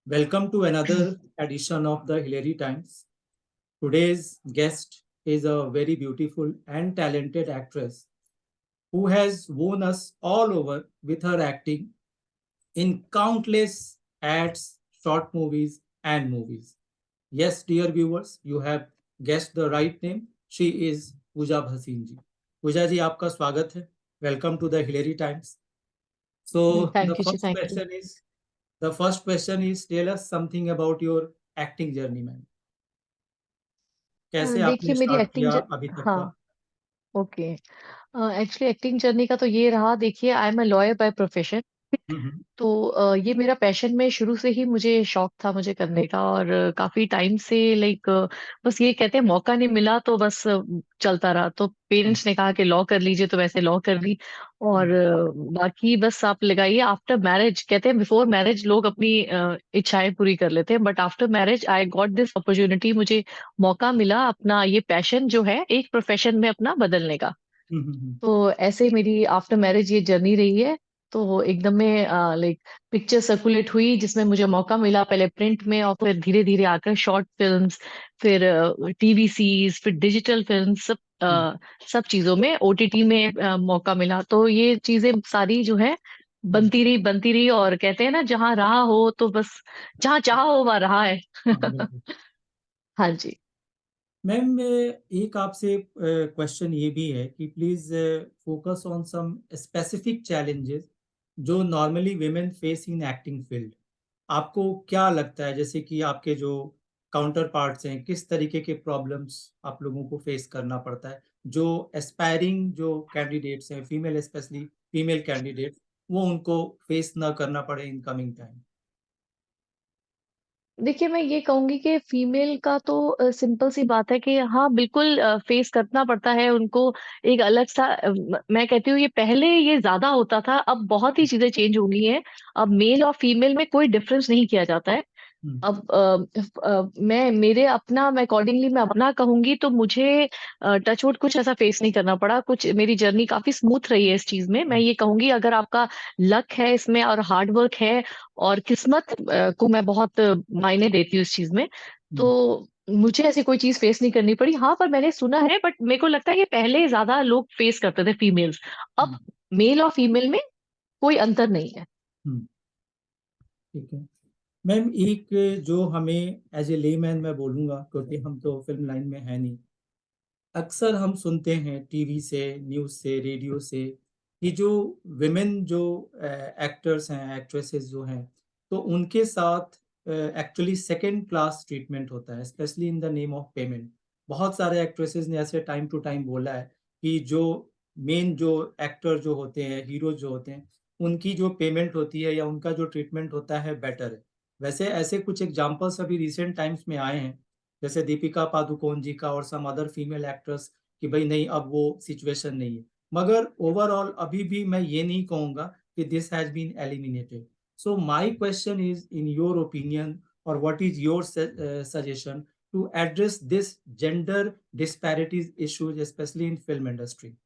Welcome to another edition of the Hillary Times. Today's guest is a very beautiful and talented actress who has won us all over with her acting in countless ads, short movies, and movies. Yes, dear viewers, you have guessed the right name. She is Pooja Bhasin ji. Pooja ji, आपका स्वागत है. Welcome to the Hillary Times. So Thank you, ji, thank you. the first question is tell us something about your acting journey, man. कैसे आपने देखिए मेरी start acting किया ज अभी तक हाँ, का? ओके। एक्चुअली एक्टिंग जर्नी का तो ये रहा, देखिए I am a lawyer by profession. हुँ, हुँ। तो ये मेरा पैशन में शुरू से ही मुझे शौक था मुझे करने का, और काफ़ी टाइम से लाइक बस ये कहते हैं मौका नहीं मिला तो बस चलता रहा। तो हुँ, पेरेंट्स ने कहा कि लॉ कर लीजिए, तो वैसे लॉ कर ली। हुँ, और बाकी बस आप लगाइए, आफ्टर मैरिज कहते हैं बिफोर मैरिज लोग अपनी इच्छाएँ पूरी कर लेते हैं, but after marriage I got this opportunity, मुझे मौका मिला अपना ये पैशन जो है एक प्रोफेशन में अपना बदलने का। हुँ, हुँ, हुँ, तो ऐसे ही मेरी आफ्टर मैरिज ये जर्नी रही है। तो एकदम में लाइक पिक्चर सर्कुलेट हुई जिसमें मुझे मौका मिला, पहले प्रिंट में और फिर धीरे-धीरे आकर शॉर्ट फ़िल्म्स, फिर टीवी सीरीज़, फिर डिजिटल फ़िल्म्स, हुँ, सब चीज़ों में ओटीटी में मौका मिला। तो ये चीज़ें सारी जो है हुँ। बनती रही, और कहते हैं ना जहाँ रहा हो तो बस जहाँ चाहा हो वहाँ रहा है। हाँ, बिल्कुल। हाँ जी। मैम एक आपसे क्वेश्चन ये भी है कि please focus on some specific challenges जो normally women face in acting field. आपको क्या लगता है जैसे कि आपके जो काउंटर पार्ट्स हैं, किस तरीके के प्रॉब्लम्स आप लोगों को फेस करना पड़ता है? जो एस्पायरिंग जो कैंडिडेट्स हैं, फीमेल स्पेशली फीमेल कैंडिडेट्स, वो उनको फेस ना करना पड़े इन कमिंग टाइम? देखिए, मैं ये कहूँगी कि फीमेल का तो सिंपल सी बात है कि हाँ, बिल्कुल फेस करना पड़ता है उनको एक अलग-सा मैं कहती हूँ ये पहले ये ज़्यादा होता था, अब बहुत ही चीज़ें चेंज हो गई हैं। अब मेल और फीमेल में कोई डिफरेंस नहीं किया जाता है। हुँ, अब मैं अकॉर्डिंगली मैं अपना कहूँगी तो मुझे टच वुड कुछ ऐसा फेस नहीं करना पड़ा। कुछ मेरी जर्नी काफ़ी स्मूथ रही है इस चीज़ में। मैं हुँ, ये कहूँगी अगर आपका लक है इसमें और हार्ड वर्क है और किस्मत को मैं बहुत मायने देती हूँ इस चीज़ में, हुँ, तो मुझे ऐसी कोई चीज़ फेस नहीं करनी पड़ी। हाँ, पर मैंने सुना है, बट मेरे को लगता है कि पहले ज़्यादा लोग फेस करते थे फीमेल्स। अब हुँ, मेल और फीमेल में कोई अंतर नहीं है। हुँ, ठीक है। मैम एक जो हमें एज़ ए लेमैन मैं बोलूँगा क्योंकि हम तो फ़िल्म लाइन में हैं नहीं। अक्सर हम सुनते हैं टीवी से, न्यूज़ से, रेडियो से कि जो विमेन जो एक्टर्स हैं, एक्ट्रेसेस जो हैं, तो उनके साथ एक्चुअली सेकंड क्लास ट्रीटमेंट होता है, specially in the name of payment. बहुत सारे एक्ट्रेसेस ने ऐसे टाइम टू टाइम बोला है कि जो मेन जो एक्टर जो होते हैं, हीरोज़ जो होते हैं, उनकी जो पेमेंट होती है या उनका जो ट्रीटमेंट होता है बेटर है। वैसे ऐसे कुछ एग्ज़ाम्पल्स अभी रिसेंट टाइम्स में आए हैं, जैसे दीपिका पादुकोण जी का और सम अदर फीमेल एक्ट्रेस कि भाई नहीं अब वो सिचुएशन नहीं है। मगर ओवरऑल अभी भी मैं ये नहीं कहूँगा कि this has been eliminated. So my question is in your opinion or what is your suggestion to address this gender disparities issues specially in film industry?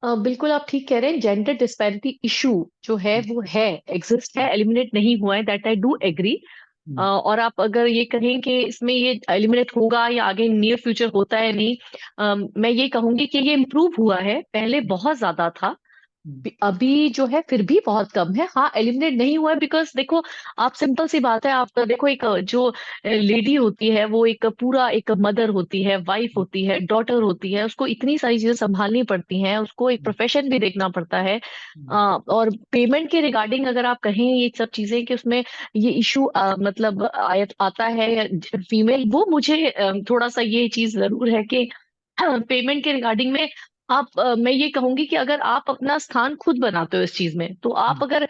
बिल्कुल आप ठीक कह रहे हैं, जेंडर डिस्पैरिटी इश्यू जो है वो है, एग्जिस्ट है, एलिमिनेट नहीं हुआ है, दैट आई डू एग्री। हुँ, और आप अगर ये कहें कि इसमें ये एलिमिनेट होगा या आगे नियर फ्यूचर होता है नहीं, मैं ये कहूंगी कि ये इम्प्रूव हुआ है, पहले हुँ, बहुत ज्यादा था। हुँ, अभी जो है फिर भी बहुत कम है। हाँ, एलिमिनेट नहीं हुआ है बिकॉज़ देखो, आप सिंपल सी बात है, आप देखो एक जो लेडी होती है वो एक पूरा एक मदर होती है, वाइफ हुँ, होती है, डॉटर होती है, उसको इतनी सारी चीज़ें सँभालनी पड़ती हैं, उसको एक हुँ, प्रोफ़ेशन भी देखना पड़ता है। हुँ, और पेमेंट के रिगार्डिंग अगर आप कहें ये सब चीज़ें कि उसमें ये इश्यू मतलब आता है या फीमेल, वो मुझे थोड़ा-सा ये चीज़ ज़रूर है कि पेमेंट के रिगार्डिंग में मैं ये कहूँगी कि अगर आप अपना स्थान खुद बनाते हो इस चीज़ में, तो आप हुँ, अगर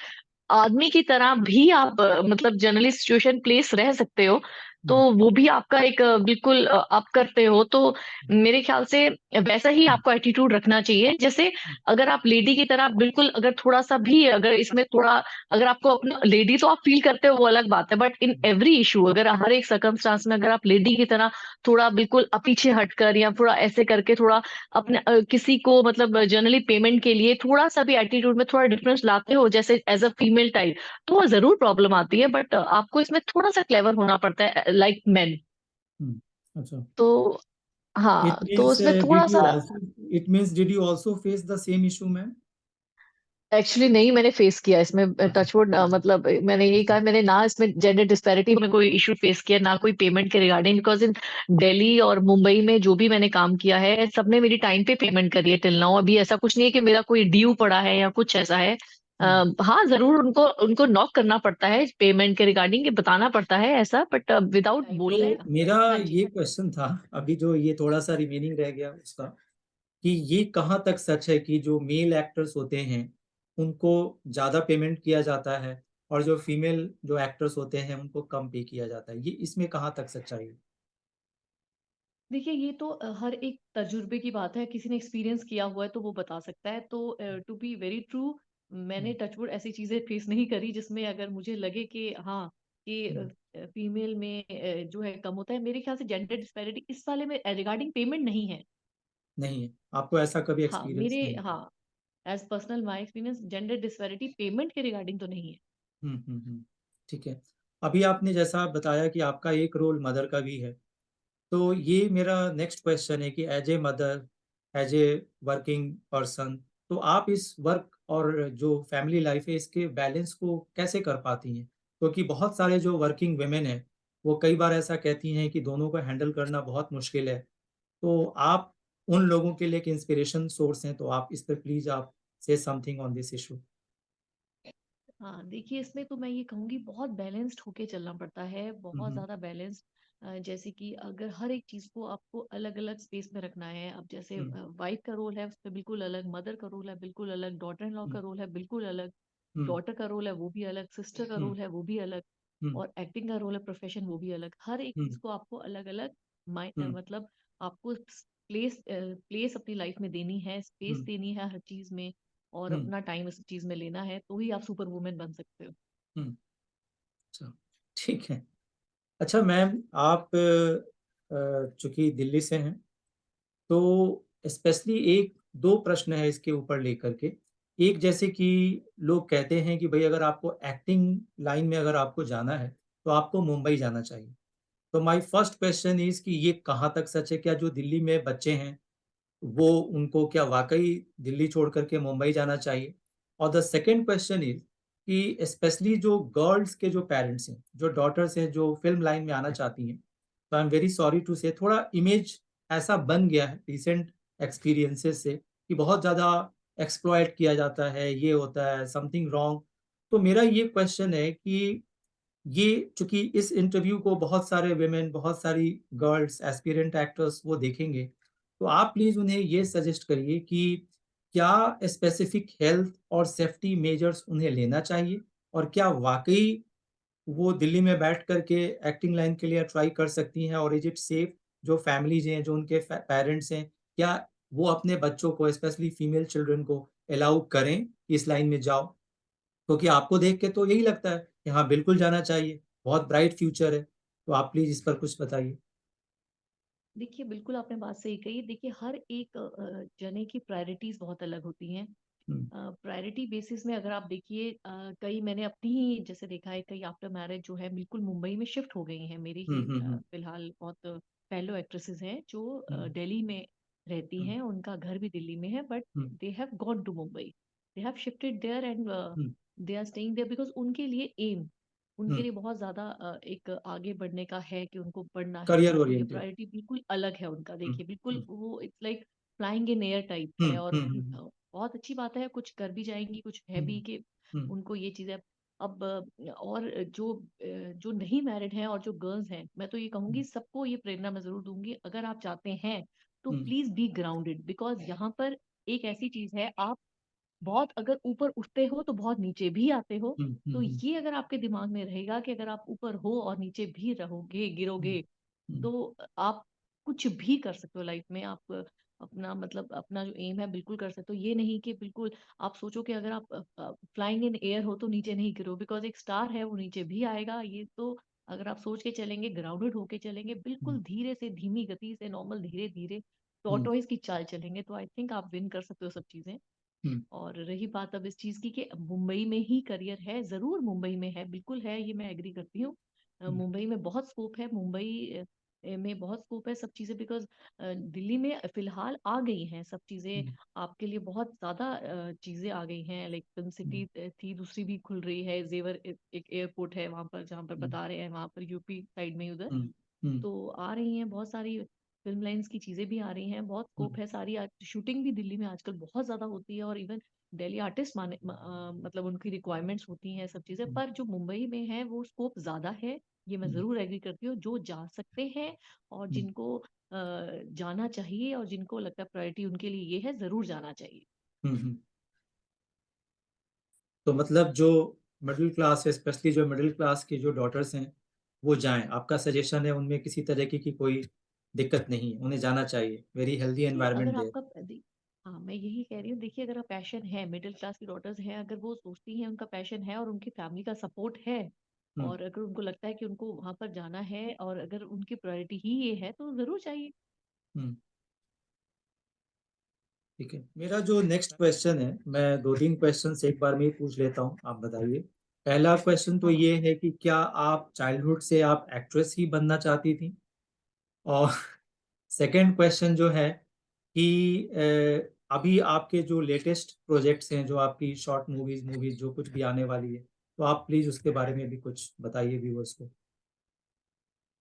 आदमी की तरह भी आप मतलब जनरली सिचुएशन प्लेस रह सकते हो, तो हम्म, वो भी आपका एक बिल्कुल आप करते हो तो मेरे ख्याल से वैसा ही हम्म, आपको एटीट्यूड रखना चाहिए। जैसे अगर आप लेडी की तरह बिल्कुल, अगर थोड़ा सा भी अगर इसमें थोड़ा, अगर आपको अपना लेडी तो आप फील करते हो वो अलग बात है, बट इन एवरी इशू अगर हर एक सर्कमस्टांस में अगर आप लेडी की तरह थोड़ा बिल्कुल पीछे हटकर या थोड़ा ऐसे करके थोड़ा अपने किसी को मतलब जनरली पेमेंट के लिए थोड़ा सा भी एटीट्यूड में थोड़ा डिफरेंस लाते हो जैसे एज अ फीमेल टाइप, तो वो जरूर प्रॉब्लम आती है। बट आपको इसमें थोड़ा सा क्लेवर होना पड़ता है लाइक मैन। अच्छा। तो It हाँ, तो means इसमें थोड़ा सा did you also face the same issue, ma'am? Actually नहीं मैंने फेस किया इसमें अच्छा, टचवुड, मतलब मैंने यही अच्छा, कहा, मैंने ना इसमें जेंडर डिस्पैरिटी में कोई इशू फेस किया ना कोई पेमेंट के रिगार्डिंग, बिकॉज इन दिल्ली और मुंबई में जो भी मैंने काम किया है सबने मेरी टाइम पे पेमेंट करी है टिल नाउ। अभी ऐसा कुछ नहीं है कि मेरा कोई ड्यू पड़ा है या कुछ ऐसा है। हम्म। हाँ जरूर उनको उनको नॉक करना पड़ता है पेमेंट के रिगार्डिंग, बताना पड़ता है ऐसा, बट विदाउट बोलने। तो मेरा हाँ जी। ये क्वेश्चन था, अभी जो ये थोड़ा सा रिमेनिंग रह गया उसका, कि ये कहाँ तक सच है कि जो मेल एक्टर्स होते हैं उनको ज्यादा पेमेंट किया जाता है, और जो फीमेल जो एक्टर्स होते हैं उनको कम पे किया जाता है, ये इसमें कहाँ तक सच्चाई है? देखिए ये तो हर एक तजुर्बे की बात है, किसी ने एक्सपीरियंस किया हुआ है तो वो बता सकता है। तो टू बी वेरी ट्रू, मैंने हम्म, टचवुड ऐसी चीजें फेस नहीं करी जिसमें अगर मुझे लगे कि हाँ कि हम्म, फीमेल में जो है कम होता है। मेरे ख्याल से जेंडर डिस्पैरिटी इस वाले में रिगार्डिंग पेमेंट नहीं है। नहीं है, आपको ऐसा कभी हाँ एक्सपीरियंस मेरे, नहीं है? हाँ as personal my experience gender disparity payment के रिगार्डिंग तो नहीं है। ठीक है। अभी आपने जैसा बताया कि आपका एक रोल मदर का भी है, तो ये मेरा नेक्स्ट क्वेश्चन है कि as a mother, as a working person, तो आप इस वर्क और जो फैमिली लाइफ है इसके बैलेंस को कैसे कर पाती हैं? क्योंकि बहुत सारे जो वर्किंग वेमेन हैं वो कई बार ऐसा कहती हैं कि दोनों को हैंडल करना बहुत मुश्किल है। तो आप उन लोगों के लिए एक इंस्पिरेशन सोर्स हैं, तो आप इस पर प्लीज आप से समथिंग ऑन दिस इशू। हाँ देखिए इसमें तो मैं ये कहूँगी बहुत बैलेंस्ड होके चलना पड़ता है, बहुत हम्म, ज़्यादा बैलेंस्ड। जैसे कि अगर हर एक चीज़ को आपको अलग अलग स्पेस में रखना है, अब जैसे हम्म, वाइफ का रोल है उस पर बिल्कुल अलग, मदर का रोल है बिल्कुल अलग, डॉटर इन लॉ का हम्म, रोल है बिल्कुल अलग, हम्म, डॉटर का रोल है वो भी अलग, सिस्टर का हम्म, रोल है वो भी अलग, हम्म, और एक्टिंग का रोल है, प्रोफेशन वो भी अलग। हर एक चीज़ हम्म, को आपको अलग अलग हम्म, मतलब आपको प्लेस अपनी लाइफ में देनी है, स्पेस हम्म, देनी है हर चीज़ में, और हम्म, अपना टाइम इस चीज़ में लेना है, तो ही आप सुपर वुमेन बन सकते हो। हम्म। अच्छा, ठीक है। अच्छा मैम, आप चूंकि दिल्ली से हैं, तो स्पेशली एक दो प्रश्न है इसके ऊपर लेकर के। एक, जैसे कि लोग कहते हैं कि भाई अगर आपको एक्टिंग लाइन में अगर आपको जाना है तो आपको मुंबई जाना चाहिए। तो माय फर्स्ट क्वेश्चन इज कि ये कहाँ तक सच है? क्या जो दिल्ली में बच्चे हैं वो, उनको क्या वाकई दिल्ली छोड़ करके मुंबई जाना चाहिए? और द सेकंड क्वेश्चन इज कि स्पेशली जो गर्ल्स के जो पेरेंट्स हैं, जो डॉटर्स हैं, जो फिल्म लाइन में आना चाहती हैं, तो I am very sorry to say थोड़ा इमेज ऐसा बन गया है रिसेंट एक्सपीरियंसेस से कि बहुत ज़्यादा एक्सप्लॉयट किया जाता है, ये होता है समथिंग रॉन्ग। तो मेरा ये क्वेश्चन है कि ये, चूंकि इस इंटरव्यू को बहुत सारे वेमेन, बहुत सारी गर्ल्स एस्पिरेंट एक्टर्स वो देखेंगे, तो आप प्लीज उन्हें ये सजेस्ट करिए कि क्या स्पेसिफिक हेल्थ और सेफ्टी मेजर्स उन्हें लेना चाहिए, और क्या वाकई वो दिल्ली में बैठ करके एक्टिंग लाइन के लिए ट्राई कर सकती हैं, और इज इट सेफ? जो फैमिलीज हैं, जो उनके पेरेंट्स हैं, क्या वो अपने बच्चों को, स्पेशली फीमेल चिल्ड्रन को, अलाउ करें कि इस लाइन में जाओ? क्योंकि आपको देख के तो यही लगता है कि हाँ बिल्कुल जाना चाहिए, बहुत ब्राइट फ्यूचर है। तो आप प्लीज इस पर कुछ बताइए। देखिए बिल्कुल आपने बात सही कही। देखिए हर एक जने की प्रायोरिटीज बहुत अलग होती हैं। हम्म, प्रायोरिटी बेसिस में अगर आप देखिए, कई मैंने अपनी ही जैसे देखा है, कई आफ्टर मैरिज जो है बिल्कुल मुंबई में शिफ्ट हो गई हैं। मेरी हम्म, ही हम्म, फिलहाल बहुत फेलो एक्ट्रेसेस हैं जो हम्म, दिल्ली में रहती हम्म, हैं, उनका घर भी दिल्ली में है, but hmm, they have gone to Mumbai, they have shifted there and hmm, they are staying there because उनके लिए एम, उनके हम्म, लिए बहुत ज्यादा एक आगे बढ़ने का है कि उनको पढ़ना है, करियर उनको ये ओरिएंटेड। प्रायोरिटी बिल्कुल अलग है उनका। हम्म, देखिए बिल्कुल हम्म, वो it's like flying in air type hmm, है, और हम्म, हम्म, बहुत अच्छी बात है, कुछ कर भी जाएंगी, कुछ है हम्म, भी कि हम्म, उनको ये चीजें। अब और जो नहीं मैरिड हैं और जो गर्ल्स हैं, मैं तो ये कहूंगी सबको ये प्रेरणा मैं जरूर दूंगी, अगर आप चाहते हैं तो हम्म, प्लीज बी ग्राउंडेड, बिकॉज यहाँ पर एक ऐसी चीज है, आप बहुत अगर ऊपर उठते हो तो बहुत नीचे भी आते हो। तो हम्म, ये अगर आपके दिमाग में रहेगा कि अगर आप ऊपर हो और नीचे भी रहोगे, गिरोगे, हम्म, तो आप कुछ भी कर सकते हो लाइफ में। आप अपना मतलब अपना जो एम है बिल्कुल कर सकते हो। ये नहीं कि बिल्कुल आप सोचो कि अगर आप फ्लाइंग इन एयर हो तो नीचे नहीं गिरो, बिकॉज एक स्टार है वो नीचे भी आएगा। ये तो अगर आप सोच के चलेंगे, ग्राउंडेड होके चलेंगे, बिल्कुल धीरे से, धीमी गति से, नॉर्मल, धीरे धीरे हम्म, टॉर्टोइज की चाल चलेंगे, तो आई थिंक आप विन कर सकते हो सब चीजें। हम्म, और रही बात अब इस चीज की कि मुंबई में ही करियर है, जरूर मुंबई में है, बिल्कुल है, ये मैं एग्री करती हूँ। मुंबई में बहुत स्कोप है, मुंबई में बहुत स्कोप है सब चीजें, बिकॉज दिल्ली में फिलहाल आ गई हैं सब चीजें। हम्म, आपके लिए बहुत ज्यादा चीजें आ गई हैं, लाइक फिल्म सिटी थी, दूसरी भी खुल रही है, जेवर एक एयरपोर्ट है वहां पर, जहाँ पर हम्म, बता रहे हैं वहां पर यूपी साइड में ही उधर। हम्म, हम्म, तो आ रही हैं बहुत सारी फिल्म लाइंस की चीजें भी आ रही हैं, बहुत स्कोप है सारी। आज शूटिंग भी दिल्ली में आजकल बहुत ज्यादा होती है, और इवन दिल्ली आर्टिस्ट मतलब उनकी रिक्वायरमेंट्स होती हैं सब चीजें। पर जो मुंबई में है वो स्कोप ज्यादा है, ये मैं जरूर एग्री करती हूँ। जो जा सकते हैं और हम्म, जिनको जाना चाहिए और जिनको लगता है प्रायोरिटी उनके लिए ये है, जरूर जाना चाहिए। हम्म। तो मतलब जो मिडिल क्लास है, स्पेशली जो मिडिल क्लास की जो डॉटर्स हैं, वो जाएं, आपका सजेशन है, उनमें किसी तरह की कोई दिक्कत नहीं है, उन्हें जाना चाहिए, वेरी हेल्दी देखिए एनवायरनमेंट अगर देयर। आपका हाँ मैं यही कह रही हूँ, देखिए अगर आप पैशन है, मिडिल क्लास की डॉटर्स हैं, अगर वो सोचती हैं, उनका पैशन है और उनकी फैमिली का सपोर्ट है, हम्म, और अगर उनको लगता है कि उनको वहां पर जाना है और अगर उनकी प्रायोरिटी ही ये है, तो जरूर चाहिए। हम्म। ठीक है, मेरा जो नेक्स्ट क्वेश्चन है, मैं दो तीन क्वेश्चन एक बार में ही पूछ लेता हूँ, आप बताइए। पहला क्वेश्चन तो हाँ हाँ। ये है कि क्या आप चाइल्डहुड से आप एक्ट्रेस ही बनना चाहती थी? और सेकंड क्वेश्चन जो है कि अभी आपके जो लेटेस्ट प्रोजेक्ट्स हैं, जो आपकी शॉर्ट मूवीज मूवीज जो कुछ भी आने वाली है, तो आप प्लीज उसके बारे में भी कुछ बताइए व्यूअर्स को।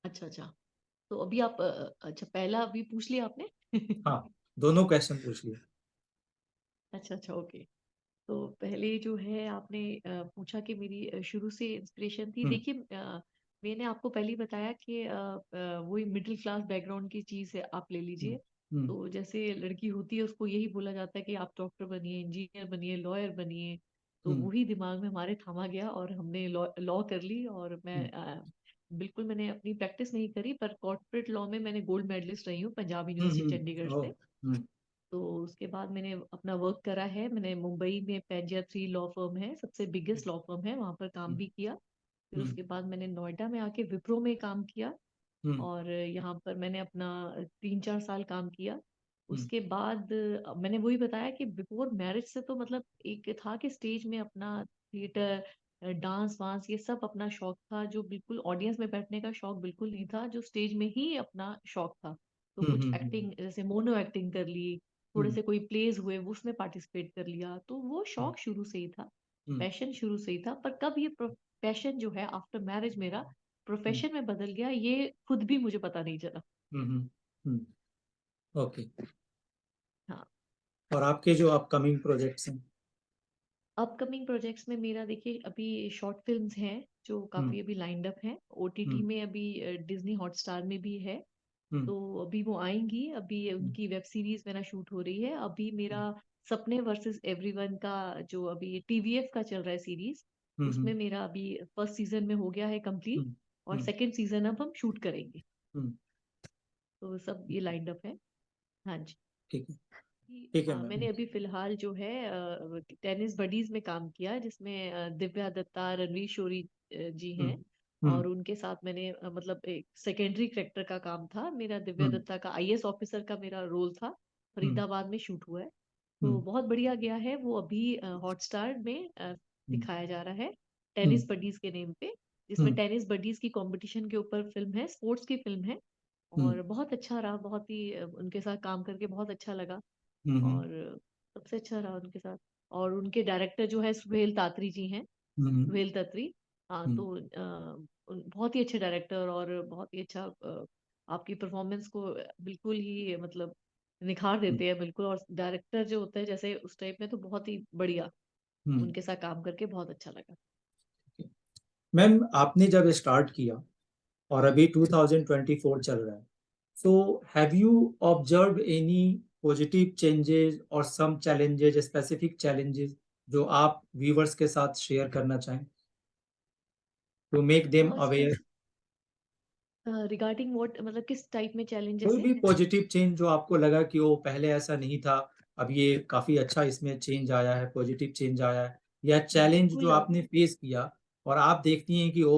अच्छा अच्छा। तो अभी आप अच्छा पहला अभी पूछ लिया आपने। हाँ, दोनों क्वेश्चन पूछ लिए। अच्छा अच्छा, ओके। तो पहले जो है आपने पूछा कि मेरी शुरू से इंस्पिरेशन थी। हम्म, देखिए मैंने आपको पहले ही बताया कि वही मिडिल क्लास बैकग्राउंड की चीज है, आप ले हम्म, लीजिए। हम्म, तो जैसे लड़की होती है उसको यही बोला जाता है कि आप डॉक्टर बनिए, इंजीनियर बनिए, लॉयर बनिए। तो हम्म, वही दिमाग में हमारे थामा गया और हमने लॉ लॉ कर ली। और मैं हम्म, बिल्कुल मैंने अपनी प्रैक्टिस नहीं करी, पर कॉर्पोरेट लॉ में मैंने गोल्ड मेडलिस्ट रही हूँ पंजाब हम्म, यूनिवर्सिटी चंडीगढ़ ओह, से। तो उसके बाद मैंने अपना वर्क करा है, मैंने मुंबई में पेंजिया 3 लॉ फर्म है, सबसे बिगेस्ट लॉ फर्म है, वहां पर काम हम्म, भी किया। फिर हम्म, उसके बाद मैंने नोएडा में आके विप्रो में काम किया, हम्म, और यहाँ पर मैंने अपना 3-4 साल काम किया। हम्म, उसके बाद मैंने वही बताया कि बिफोर मैरिज से तो मतलब एक था कि स्टेज में अपना थिएटर, डांस वांस ये सब अपना शौक था, जो बिल्कुल ऑडियंस में बैठने का शौक बिल्कुल नहीं था, जो स्टेज में ही अपना शौक था। तो हम्म, कुछ एक्टिंग जैसे मोनो एक्टिंग कर ली, थोड़े हम्म, से कोई प्लेज हुए वो उसमें पार्टिसिपेट कर लिया, तो वो हम्म, शौक शुरू से ही था, हम्म, पैशन शुरू से ही था। पर कब ये पैशन जो है आफ्टर मैरिज मेरा हम्म, प्रोफेशन में बदल गया, ये खुद भी मुझे पता नहीं चला। हम्म, ओके। हाँ। और आपके जो अपकमिंग प्रोजेक्ट्स हैं? अपकमिंग प्रोजेक्ट्स में मेरा देखिए अभी शॉर्ट फिल्म्स हैं जो हम्म, काफी अभी लाइंड अप हैं, ओटीटी हम्म, में अभी डिज्नी हॉटस्टार में भी है। हम्म, तो अभी वो आएंगी, अभी हम्म, उनकी वेब सीरीज मेरा शूट हो रही है। अभी हम्म, मेरा सपने वर्सेस एवरीवन का जो अभी टीवीएफ का चल रहा है सीरीज, हम्म, उसमें मेरा अभी फर्स्ट सीजन में हो गया है कंप्लीट, हम्म, और हम्म, सेकंड सीजन अब हम शूट करेंगे। हम्म, तो सब ये लाइंड अप है। हाँ जी। ठीक है, ठीक है मैंने मैम। अभी फिलहाल जो है टेनिस बडीज में काम किया, जिसमें दिव्या दत्ता, रणवीर शोरी जी हम्म, हैं। हम्म, और उनके साथ मैंने मतलब एक सेकेंडरी करेक्टर का काम था मेरा, दिव्या हम्म, दत्ता का आईएएस ऑफिसर का मेरा रोल था, हम्म, फरीदाबाद में शूट हुआ है। तो हम्म, बहुत बढ़िया गया है वो, अभी हॉटस्टार में हम्म, दिखाया जा रहा है, हम्म, टेनिस बडीज के नेम पे, जिसमें हम्म, टेनिस बडीज की कंपटीशन के ऊपर फिल्म है, स्पोर्ट्स की फिल्म है। हम्म, और बहुत अच्छा रहा, बहुत ही उनके साथ काम करके बहुत अच्छा लगा। हम्म, और सबसे अच्छा रहा उनके साथ। और उनके डायरेक्टर जो है सुहेल तात्री जी हैं, हम्म, सुहेल तत्री। हाँ हम्म, तो बहुत ही अच्छे डायरेक्टर, और बहुत ही अच्छा आपकी परफॉर्मेंस को बिल्कुल ही मतलब निखार हम्म, देते हैं बिल्कुल। और डायरेक्टर जो होता है जैसे उस टाइप में, तो बहुत ही बढ़िया, हम्म। उनके साथ काम करके बहुत अच्छा लगा। मैम, आपने जब स्टार्ट किया और अभी 2024 चल रहा है, so have you observe any positive changes और सम चैलेंजेस, स्पेसिफिक चैलेंजेस जो आप व्यूवर्स के साथ शेयर करना चाहें to make them aware? Regarding what, मतलब किस टाइप में चैलेंजेस कोई भी हैं? पॉजिटिव चेंज जो आपको लगा कि वो पहले ऐसा नहीं था, अब ये काफी अच्छा इसमें चेंज आया है, पॉजिटिव चेंज आया है, या चैलेंज जो बिल्कुल। आपने फेस किया और आप देखती हैं कि वो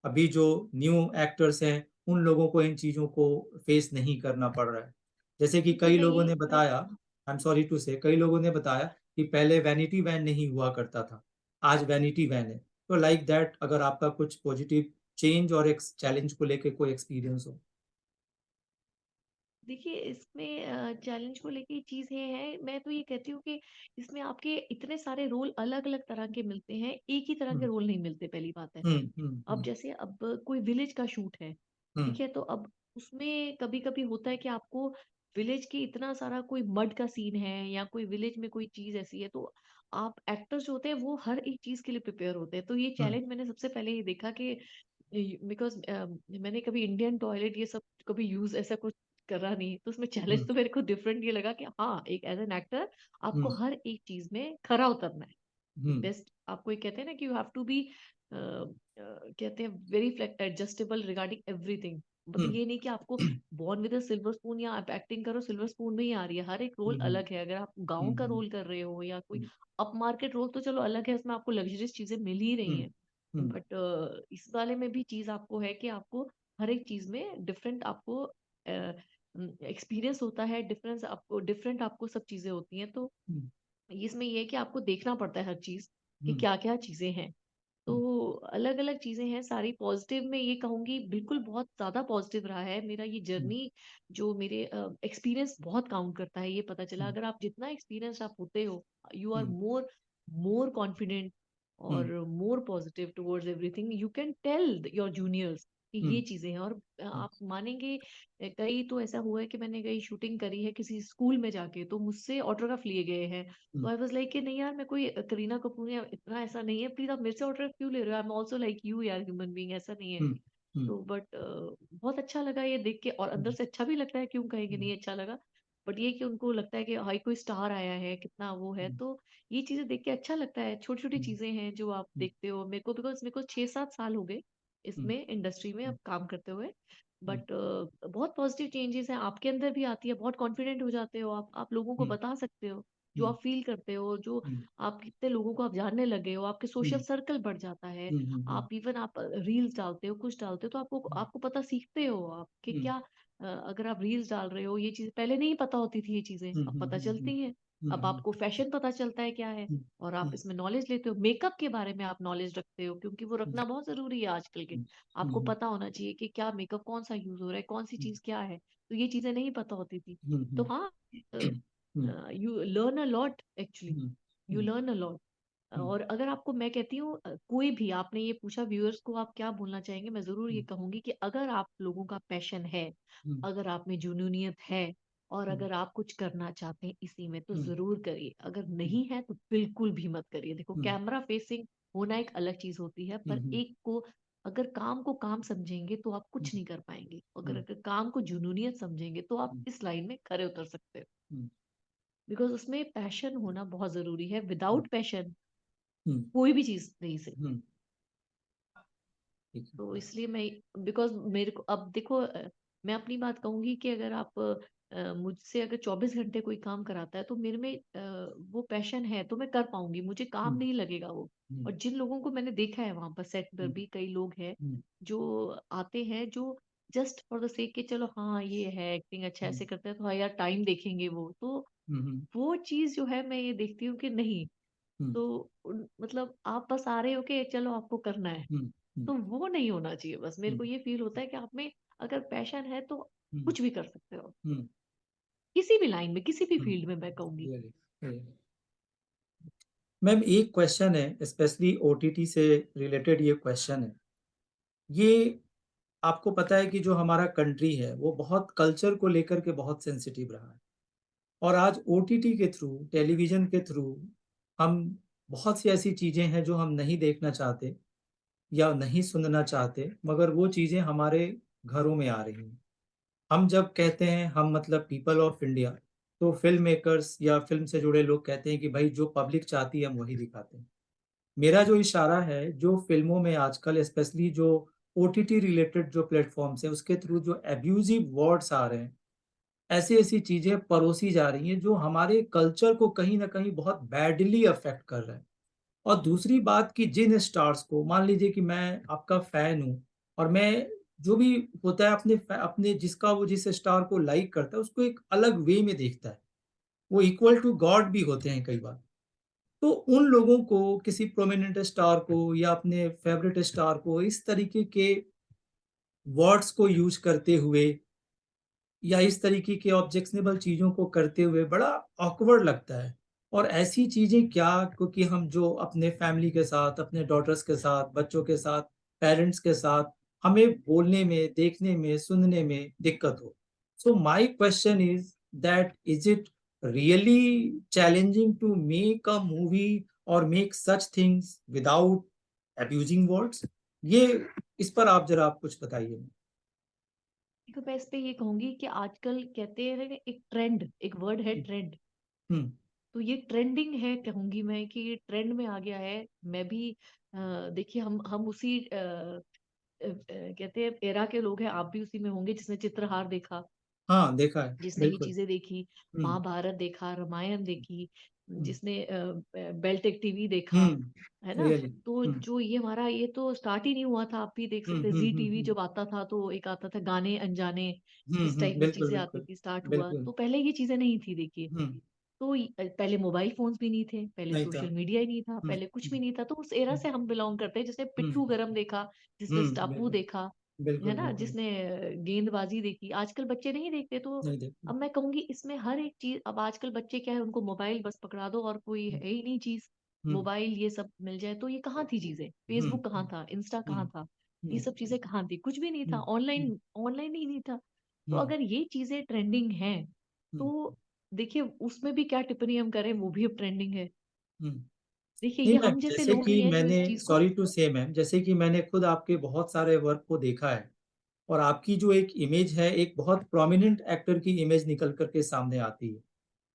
अभी जो न्यू एक्टर्स हैं उन लोगों को इन चीजों को फेस नहीं करना पड़ रहा है। जैसे कि देखिए कई मैं लोगों ये ने बताया, आई एम सॉरी टू से, कई लोगों ने बताया कि पहले वैनिटी वैन नहीं हुआ करता था, आज वैनिटी वैन है। तो लाइक दैट, अगर आपका कुछ पॉजिटिव चेंज और एक चैलेंज को लेके कोई एक्सपीरियंस हो। देखिए इसमें चैलेंज को लेके चीज ये है, मैं तो ये कहती हूँ कि इसमें आपके इतने सारे रोल अलग अलग तरह के मिलते हैं, एक ही तरह के हम्म रोल नहीं मिलते, पहली बात है। अब हम्म जैसे अब कोई विलेज का शूट है, हम्म ठीक है, तो अब उसमें कभी कभी होता है कि आपको विलेज के इतना सारा कोई मड का सीन है या कोई विलेज में कोई चीज ऐसी है, तो आप एक्टर्स जो होते हैं वो हर एक चीज के लिए प्रिपेयर होते हैं। तो ये हम्म चैलेंज मैंने सबसे पहले ये देखा कि बिकॉज मैंने कभी इंडियन टॉयलेट ये सब कभी यूज ऐसा कुछ करा नहीं, तो उसमें चैलेंज हम्म तो मेरे को डिफरेंट ये लगा कि हाँ, एक एज एन एक्टर आपको हम्म हर एक चीज में खरा उतरना है। हम्म बेस्ट आपको एक कहते हैं ना कि यू हैव टू बी कहते हैं वेरी एडजस्टेबल रिगार्डिंग एवरीथिंग। मतलब हम्म ये नहीं कि आपको born with a silver spoon या आप एक्टिंग करो सिल्वर स्पून में ही आ रही है, हर एक रोल हम्म अलग है। अगर आप गाँव का हम्म रोल कर रहे हो या कोई हम्म अप मार्केट रोल तो चलो अलग है, उसमें आपको लग्जरियस चीजें मिल ही रही हम्म हैं। हम्म बट इस वाले में भी चीज आपको है कि आपको हर एक चीज में डिफरेंट आपको एक्सपीरियंस होता है, डिफरेंट आपको सब चीजें होती हैं। तो हम्म इसमें ये है कि आपको देखना पड़ता है हर चीज कि हम्म क्या क्या चीजें हैं। तो हम्म अलग अलग चीजें हैं सारी पॉजिटिव में, ये कहूंगी बिल्कुल बहुत ज्यादा पॉजिटिव रहा है मेरा ये हम्म जर्नी। जो मेरे एक्सपीरियंस बहुत काउंट करता है, ये पता चला। हम्म अगर आप जितना एक्सपीरियंस आप होते हो, you are hmm more more confident और hmm more positive towards everything. You can tell your juniors कि ये हम्म चीजें हैं। और हम्म आप मानेंगे, कई तो ऐसा हुआ है कि मैंने कई शूटिंग करी है किसी स्कूल में जाके, तो मुझसे ऑटोग्राफ लिए गए हैं। तो हम्म आई वाज लाइक कि नहीं यार, मैं कोई करीना कपूर या इतना ऐसा नहीं है, प्लीज आप मेरे से ऑर्डर क्यों ले रहे हो, I am also like you यार, ह्यूमन बीइंग, ऐसा नहीं है। हम्म हम्म तो बट बहुत अच्छा लगा ये देख के, और अंदर से अच्छा भी लगता है, क्यों कहेंगे नहीं अच्छा लगा। बट ये कि उनको लगता है कि हाई कोई स्टार आया है, कितना वो है। हम्म तो ये चीजें देख के अच्छा लगता है, छोटी छोटी हम्म चीजें हैं जो आप हम्म देखते हो। मेरे को बिकॉज मेरे को 6-7 साल हो गए हम्म इसमें इंडस्ट्री में अब काम करते हुए। हम्म बट बहुत पॉजिटिव चेंजेस हैं आपके अंदर भी आती है, बहुत कॉन्फिडेंट हो जाते हो आप लोगों को हम्म बता सकते हो जो हम्म आप फील करते हो, जो हम्म आप कितने लोगों को आप जानने लगे हो, आपके सोशल हम्म सर्कल बढ़ जाता है। हम्म आप इवन आप रील्स डालते हो, कुछ डालते हो, तो आपको आपको पता सीखते हो आप कि हम्म क्या अगर आप रील्स डाल रहे हो, ये चीज पहले नहीं पता होती थी, ये चीजें हम्म अब पता हम्म चलती हैं। अब हम्म आपको फैशन पता चलता है क्या है, और आप इसमें नॉलेज लेते हो, मेकअप के बारे में आप नॉलेज रखते हो, क्योंकि वो रखना बहुत जरूरी है आजकल के। आपको पता होना चाहिए कि क्या मेकअप कौन सा यूज हो रहा है, कौन सी चीज क्या है। तो ये चीजें नहीं पता होती थी। तो हाँ, you learn a lot actually, you learn a lot. और अगर आपको मैं कहती हूँ कोई भी, आपने ये पूछा व्यूअर्स को आप क्या बोलना चाहेंगे, मैं जरूर ये कहूंगी कि अगर आप लोगों का पैशन है, अगर आप में जुनूनियत है, और अगर आप कुछ करना चाहते हैं इसी में, तो जरूर करिए। अगर नहीं है तो बिल्कुल भी मत करिए। देखो, कैमरा फेसिंग होना एक अलग चीज होती है, पर एक को अगर काम को काम समझेंगे तो आप कुछ नहीं कर पाएंगे। अगर अगर काम को जुनूनियत समझेंगे तो आप इस लाइन में खरे उतर सकते हो। बिकॉज उसमें पैशन होना बहुत जरूरी है, विदाउट पैशन कोई भी चीज नहीं सही। ठीक है। तो इसलिए मैं, बिकॉज मेरे को अब देखो, मैं अपनी बात कहूंगी कि अगर आप मुझसे अगर 24 घंटे कोई काम कराता है, तो मेरे में वो पैशन है तो मैं कर पाऊंगी, मुझे काम नहीं लगेगा वो। और जिन लोगों को मैंने देखा है वहां पर सेट पर भी कई लोग हैं जो आते हैं, जो जस्ट फॉर द सेक के चलो हाँ ये है एक्टिंग अच्छा ऐसे करते हैं तो हाँ यार टाइम देखेंगे वो, तो वो चीज जो है मैं ये देखती हूँ कि नहीं। तो मतलब आप बस आ रहे हो कि चलो आपको करना है, तो वो नहीं होना चाहिए। बस मेरे को ये फील होता है कि आप में अगर पैशन है तो कुछ भी कर सकते हो, किसी भी लाइन में, किसी भी फील्ड में, मैं कहूंगी। मैम एक क्वेश्चन है, स्पेशली ओटीटी से रिलेटेड ये क्वेश्चन है। ये आपको पता है कि जो हमारा कंट्री है वो बहुत कल्चर को लेकर के बहुत सेंसिटिव रहा है, और आज ओटीटी के थ्रू, टेलीविजन के थ्रू हम बहुत सी ऐसी चीजें हैं जो हम नहीं देखना चाहते या नहीं सुनना चाहते, मगर वो चीजें हमारे घरों में आ रही हैं। हम जब कहते हैं हम मतलब पीपल ऑफ इंडिया, तो फिल्म मेकर्स या फिल्म से जुड़े लोग कहते हैं कि भाई जो पब्लिक चाहती है हम वही दिखाते हैं। मेरा जो इशारा है, जो फ़िल्मों में आजकल स्पेशली जो ओटीटी रिलेटेड जो प्लेटफ़ॉर्म्स हैं, उसके थ्रू जो अब्यूज़िव वर्ड्स आ रहे हैं, ऐसी-ऐसी चीज़ें परोसी जा रही हैं, जो हमारे कल्चर को कहीं न कहीं बहुत बैडली अफ़ेक्ट कर रहा है। और दूसरी बात कि जिन स्टार्स को मान लीजिए कि मैं आपका फ़ैन हूँ और मैं जो भी होता है अपने जिसका वो जिस स्टार को लाइक करता है, उसको एक अलग वे में देखता है। वो इक्वल टू गॉड भी होते हैं कई बार। तो उन लोगों को किसी प्रोमिनेंट स्टार को या अपने फ़ेवरेट स्टार को इस तरीके के वर्ड्स को यूज़ करते हुए या इस तरीके की ऑब्जेक्शनेबल चीज़ों को करते हुए बड़ा ऑकवर्ड लगता है। और ऐसी चीज़ें क्या, क्योंकि हम जो अपने फैमिली के साथ, अपने डॉटर्स के साथ, बच्चों के साथ, पेरेंट्स के साथ, हमें बोलने में, देखने में, सुनने में दिक्कत हो। So my question is that is it really challenging to make a movie or make such things without abusing words? ये इस पर आप ज़रा आप कुछ बताइए। देखो मैं इस पे ये कहूंगी कि आजकल कहते हैं ना एक ट्रेंड, एक वर्ड है हुँ, ट्रेंड। हुँ, तो ये ट्रेंडिंग है कहूंगी मैं कि ये ट्रेंड में आ गया है। मैं भी देखिए हम उसी कहते हैं एरा के लोग हैं, आप भी उसी में होंगे जिसने चित्रहार देखा, हाँ, देखा है, जिसने ये बिल्कुल। चीजें देखी, हुँ, महाभारत देखा, रामायण देखी, हुँ, जिसने बेलटेक टीवी देखा, हुँ, है ना? रियली। तो हुँ, जो ये हमारा ये तो स्टार्ट ही नहीं हुआ था, आप भी देख हुँ, सकते हैं हुँ, जी हुँ, टीवी हुँ, जब आता था तो एक आता था गाने अनजाने, हुँ, इस हुँ, टाइप की बिल्कुल, चीजें आती बिल्कुल, थी, स्टार्ट हुआ बिल्कुल। तो पहले ये चीजें नहीं थी देखिए। हुँ, तो पहले मोबाइल फोन्स भी नहीं थे, पहले नहीं था। सोशल मीडिया ही नहीं था, हुँ, पहले कुछ भी हुँ, नहीं था। तो उस एरा हुँ, से हम बिलोंग करते हैं, जिसने हुँ, पिट्ठू गरम देखा, जिसने हुँ, स्टापू बिल्कुल, देखा, है बिल्कुल, ना, बिल्कुल, जिसने गेंदबाजी देखी। आजकल बच्चे नहीं देखते। तो नहीं देखते। अब मैं कहूंगी इसमें हर एक चीज, अब आजकल बच्चे क्या है, उनको मोबाइल बस पकड़ा दो और कोई हुँ, है ही नहीं चीज, हुँ, मोबाइल ये सब मिल जाए। तो ये कहाँ थी चीजें, हुँ, फेसबुक कहाँ था, इंस्टा हुँ, कहाँ था, ये हुँ, सब चीजें कहाँ थी, कुछ भी नहीं था, हुँ, हुँ, ऑनलाइन ऑनलाइन ही नहीं था। तो हुँ, अगर ये चीजें ट्रेंडिंग हैं हुँ, तो देखिए उसमें भी क्या टिप्पणी हम करें, वो भी अब ट्रेंडिंग है। हुँ। देखिए नहीं ये मैम, हम जैसे जैसे लोग कि ही हैं जो मैंने इस चीज को। सॉरी टू से मैम, जैसे कि मैंने खुद आपके बहुत सारे वर्क को देखा है और आपकी जो एक इमेज है, एक बहुत प्रोमिनेंट एक्टर की इमेज निकल कर के सामने आती है।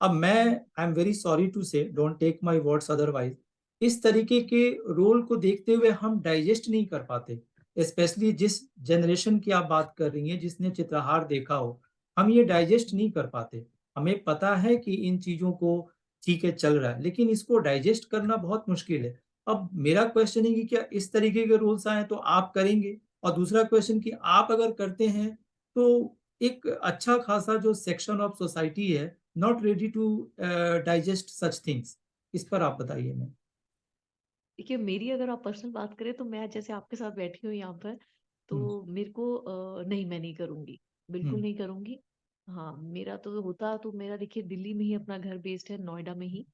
अब मैं I am very sorry to say, don't take my words otherwise, इस तरीके के रोल को देखते हुए हम डाइजेस्ट नहीं कर पाते। स्पेशली जिस जनरेशन की आप बात कर रही हैं, जिसने चित्रहार देखा हो, हम ये डाइजेस्ट नहीं कर पाते। हमें पता है कि इन चीज़ों को ठीक है चल रहा है, लेकिन इसको डाइजेस्ट करना बहुत मुश्किल है। अब मेरा क्वेश्चन है कि क्या इस तरीके के रूल्स आएँ तो आप करेंगे? और दूसरा क्वेश्चन कि आप अगर करते हैं, तो एक अच्छा खासा जो सेक्शन ऑफ सोसाइटी है not ready to digest such things, इस पर आप बताइए मैम। देखिए मेरी अगर आप पर्सनल बात करें तो मैं जैसे आपके साथ बैठी हूँ यहाँ पर, हुँ, तो मेरे को नहीं, मैं नहीं करूंगी, हुँ, बिल्कुल नहीं करूंगी। हाँ मेरा तो होता तो मेरा देखिए दिल्ली में ही अपना घर बेस्ड है, नोएडा में ही।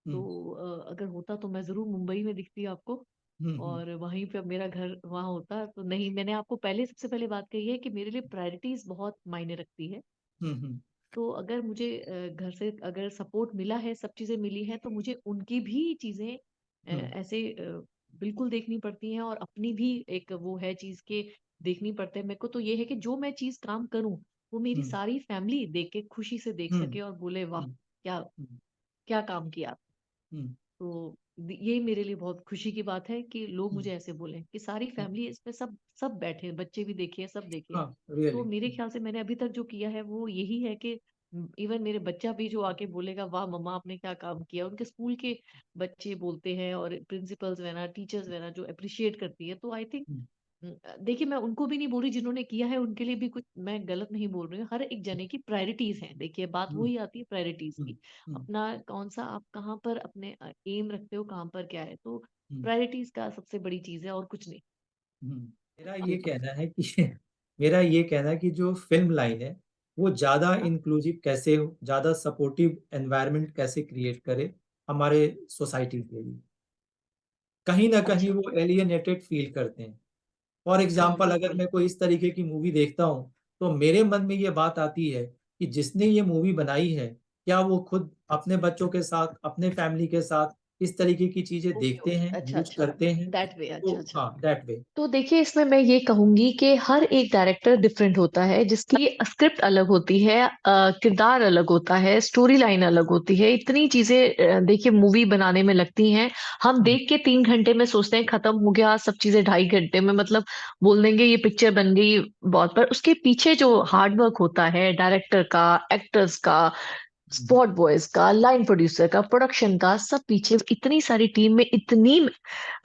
हुँ, तो अगर होता तो मैं जरूर मुंबई में दिखती आपको, हुँ, हुँ, और वहीं पे अब मेरा घर वहां होता। तो नहीं, मैंने आपको पहले सबसे पहले बात कही है कि मेरे लिए प्रायोरिटीज बहुत मायने रखती है। हुँ, हुँ, तो अगर मुझे घर से अगर सपोर्ट मिला है, सब चीजें मिली हैं, तो मुझे उनकी भी चीजें हुँ, ऐसे बिल्कुल देखनी पड़ती हैं, और अपनी भी एक वो है चीज के देखनी पड़ते हैं। मेरे को तो ये है कि जो मैं चीज काम करूं वो मेरी हुँ, सारी फैमिली देख के खुशी से देख हुँ, सके और बोले वाह, हुँ, क्या हुँ, क्या काम किया। हुँ, तो ये मेरे लिए बहुत खुशी की बात है कि लोग हुँ, मुझे ऐसे बोले कि सारी हुँ, फैमिली इसमें, सब सब बैठे, बच्चे भी देखे, सब देखे। हाँ, तो रियली। मेरे ख्याल से मैंने अभी तक जो किया है वो यही है कि इवन मेरे बच्चा भी जो आके बोलेगा वाह मम्मा आपने क्या काम किया, उनके स्कूल के बच्चे बोलते हैं, और प्रिंसिपल्स वगैरह, टीचर्स वगैरह जो अप्रिशिएट करती है। तो आई थिंक, हुँ, देखिए मैं उनको भी नहीं बोल रही जिन्होंने किया है, उनके लिए भी कुछ मैं गलत नहीं बोल रही हूँ। हर एक जने की प्रायोरिटीज हैं, देखिए बात हुँ, वही आती है प्रायोरिटीज हुँ, की। हुँ, अपना कौन सा, आप कहाँ पर अपने एम रखते हो, कहाँ पर क्या है। तो हुँ, प्रायोरिटीज का सबसे बड़ी चीज है, और कुछ नहीं। हुँ। मेरा ये जी। कहना है कि मेरा ये कहना है कि जो फ़िल्म लाइन है, वो ज़्यादा हाँ। इंक्लूसिव कैसे हो, ज़्यादा सपोर्टिव एनवायरनमेंट कैसे क्रिएट करे हमारे सोसाइटी के लिए। कहीं न कहीं अच्छा। वो एलियनेटेड फ़ील करते हैं। फॉर एग्ज़ाम्पल अगर बिल्कुल। मैं कोई इस तरीके की मूवी देखता हूँ, तो मेरे मन में ये बात आती है कि जिसने ये मूवी बनाई है, क्या वो खुद अपने बच्चों के साथ, अपने फैमिली के साथ इस तरीके की चीजें ओके देखते ओके, हैं, अच्छा यूज अच्छा, करते हैं। दैट वे, तो अच्छा अच्छा। हाँ, दैट वे। तो देखिए इसमें मैं ये कहूंगी कि हर एक डायरेक्टर डिफरेंट होता है, जिसकी स्क्रिप्ट अलग होती है, किरदार अलग होता है, स्टोरी लाइन अलग होती है, इतनी चीजें देखिए मूवी बनाने में लगती हैं। हम देख के 3 घंटे में सोचते हैं खत्म हो गया सब चीजें, 2.5 घंटे में मतलब बोल देंगे ये पिक्चर बन गई बहुत, पर उसके पीछे जो हार्डवर्क होता है डायरेक्टर का, एक्टर्स का, स्पॉट बॉयज का, लाइन प्रोड्यूसर का, प्रोडक्शन का, सब पीछे इतनी सारी टीम में इतनी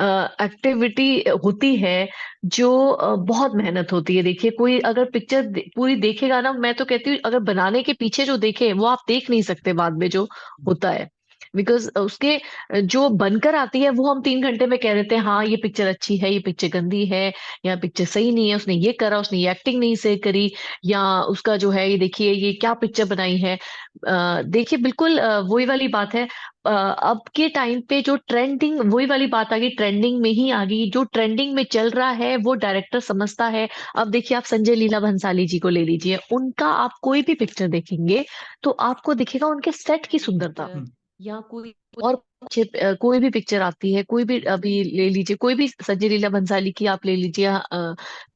एक्टिविटी होती है जो बहुत मेहनत होती है। देखिए कोई अगर पिक्चर पूरी देखेगा ना, मैं तो कहती हूँ अगर बनाने के पीछे जो देखे वो आप देख नहीं सकते बाद में जो होता है, बिकॉज उसके जो बनकर आती है वो हम 3 घंटे में कह देते हैं हाँ ये पिक्चर अच्छी है, ये पिक्चर गंदी है, या पिक्चर सही नहीं है, उसने ये करा, उसने ये एक्टिंग नहीं सही करी, या उसका जो है ये देखिए ये क्या पिक्चर बनाई है। देखिए बिल्कुल वही वाली बात है। अब के टाइम पे जो ट्रेंडिंग, वही वाली बात आ गई, ट्रेंडिंग में ही आ गई, जो ट्रेंडिंग में चल रहा है वो डायरेक्टर समझता है। अब देखिए आप संजय लीला भंसाली जी को ले लीजिए, उनका आप कोई भी पिक्चर देखेंगे तो आपको दिखेगा उनके सेट की सुंदरता। पिक्चर या कोई और कोई भी पिक्चर आती है, कोई भी अभी ले लीजिए, कोई भी संजय लीला भंसाली की आप ले लीजिए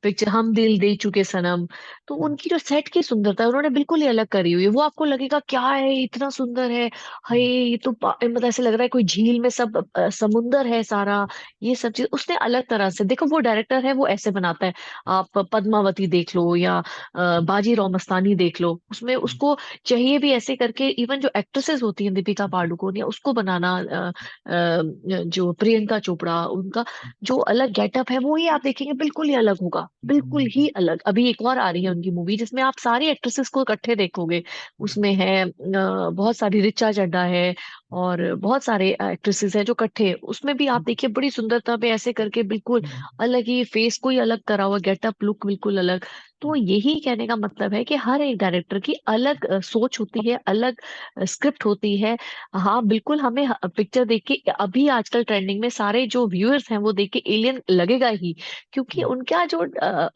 पिक्चर हम दिल दे चुके सनम, तो उनकी जो सेट की सुंदरता है उन्होंने बिल्कुल ही अलग करी हुई है। वो आपको लगेगा क्या है इतना सुंदर है, हाय ये तो मतलब ऐसे लग रहा है कोई झील में सब समुंदर है सारा, ये सब चीज उसने अलग तरह से, देखो वो डायरेक्टर है वो ऐसे बनाता है। आप पद्मावती देख लो या बाजीराव मस्तानी देख लो, उसमें उसको चाहिए भी ऐसे करके, इवन जो एक्ट्रेसेस होती हैं दीपिका पादुकोण या उसको बनाना जो प्रियंका चोपड़ा, उनका जो अलग गेटअप है वो ही आप देखेंगे बिल्कुल ही अलग होगा, बिल्कुल ही अलग। अभी एक और आ रही है उनकी मूवी जिसमें आप सारी एक्ट्रेसेस को इकट्ठे देखोगे, उसमें है बहुत सारी, रिचा चड्ढा है और बहुत सारे एक्ट्रेसेस हैं जो इकट्ठे, उसमें भी आप देखिए बड़ी सुंदरता पे ऐसे करके बिल्कुल अलग ही, फेस कोई अलग करा हुआ, गेटअप लुक बिल्कुल अलग। तो यही कहने का मतलब है कि हर एक डायरेक्टर की अलग सोच होती है, अलग स्क्रिप्ट होती है। हाँ बिल्कुल, हमें पिक्चर देख के अभी आजकल ट्रेंडिंग में सारे जो व्यूअर्स हैं वो देख के एलियन लगेगा ही, क्योंकि उनका जो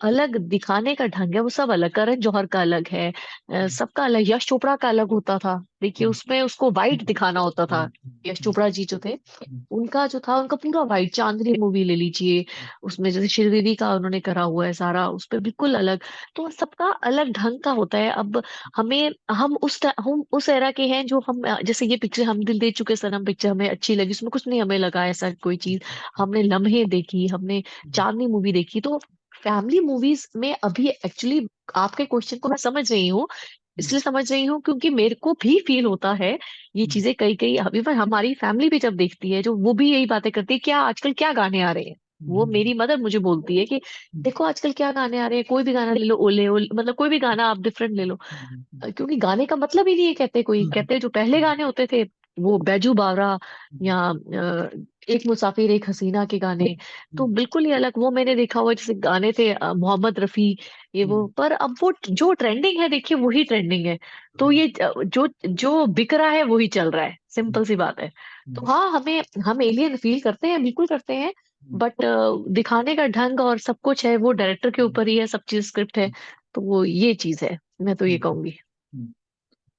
अलग दिखाने का ढंग है वो सब अलग, करण जौहर का अलग है, सबका अलग, यश चोपड़ा का अलग होता था, देखिए उसमें उसको वाइट दिखाना होता था। यश चोपड़ा जी जो थे उनका जो था, उनका पूरा वाइट, चांदनी मूवी ले लीजिए, उसमें जैसे श्रीदेवी का उन्होंने करा हुआ है सारा, उस पे बिल्कुल अलग। तो सबका अलग ढंग का होता है। अब हमें, हम उस एरा के हैं जो हम जैसे ये पिक्चर हम दिल दे चुके सनम पिक्चर हमें अच्छी लगी, उसमें कुछ नहीं हमें लगा ऐसा कोई चीज, हमने लम्हे देखी, हमने चांदनी मूवी देखी। तो फैमिली मूवीज में अभी एक्चुअली आपके क्वेश्चन को मैं समझ रही हूँ, इसलिए समझ रही हूँ क्योंकि मेरे को भी फील होता है ये चीजें कई कई, अभी पर हमारी फैमिली भी जब देखती है जो, वो भी यही बातें करती है, क्या आजकल क्या गाने आ रहे हैं। वो मेरी मदर मुझे बोलती है कि देखो आजकल क्या गाने आ रहे हैं, कोई भी गाना ले लो, ओले ओले, मतलब कोई भी गाना आप डिफरेंट ले लो। क्योंकि गाने का मतलब ही नहीं है, कहते कोई, कहते जो पहले गाने होते थे वो बैजू बावरा या एक मुसाफिर एक हसीना के गाने, तो बिल्कुल ही अलग। वो मैंने देखा हुआ जैसे गाने थे मोहम्मद रफी, ये वो, पर अब वो जो ट्रेंडिंग है देखिए वही ट्रेंडिंग है। तो ये जो जो बिक रहा है वही चल रहा है, सिंपल सी बात है। तो हाँ, हम एलियन फील करते हैं, बिल्कुल करते हैं, बट दिखाने का ढंग और सब कुछ है वो डायरेक्टर के ऊपर ही है, सब चीज स्क्रिप्ट है। तो वो ये चीज है, मैं तो ये कहूंगी।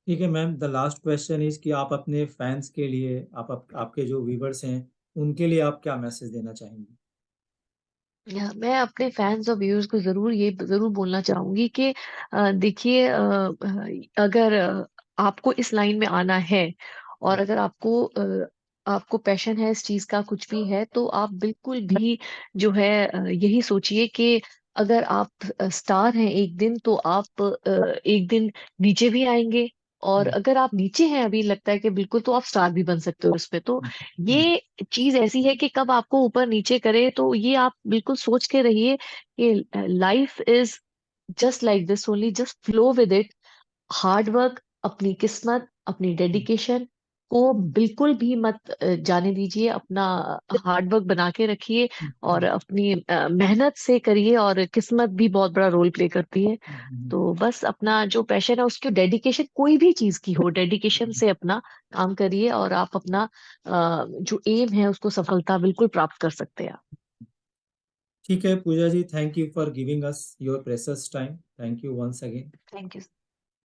ठीक है ma'am, the last question is कि आप अपने फैंस के लिए, आपके जो व्यूवर्स हैं उनके लिए आप क्या मैसेज देना चाहेंगे? मैं अपने फैंस और व्यूअर्स को जरूर बोलना चाहूंगी कि देखिए अगर आपको इस लाइन में आना है और अगर आपको पैशन है इस चीज का, कुछ भी है, तो आप बिल्कुल भी जो है यही सोचिए कि अगर आप स्टार हैं एक दिन, तो आप एक दिन नीचे भी आएंगे, और अगर आप नीचे हैं अभी लगता है कि बिल्कुल, तो आप स्टार भी बन सकते हो उसपे। तो ये चीज ऐसी है कि कब आपको ऊपर नीचे करे, तो ये आप बिल्कुल सोच के रहिए कि life is just like this only, just flow with it. Hard work, अपनी किस्मत, अपनी डेडिकेशन को बिल्कुल भी मत जाने दीजिए, अपना हार्ड वर्क बना के रखिए और अपनी मेहनत से करिए, और किस्मत भी बहुत बड़ा रोल प्ले करती है। तो बस अपना जो पैशन है उसकी डेडिकेशन, कोई भी चीज की हो, डेडिकेशन से अपना काम करिए और आप अपना जो एम है उसको सफलता बिल्कुल प्राप्त कर सकते हैं आप। ठीक है Pooja ji, thank you for giving us your precious time, thank you once again. Thank you.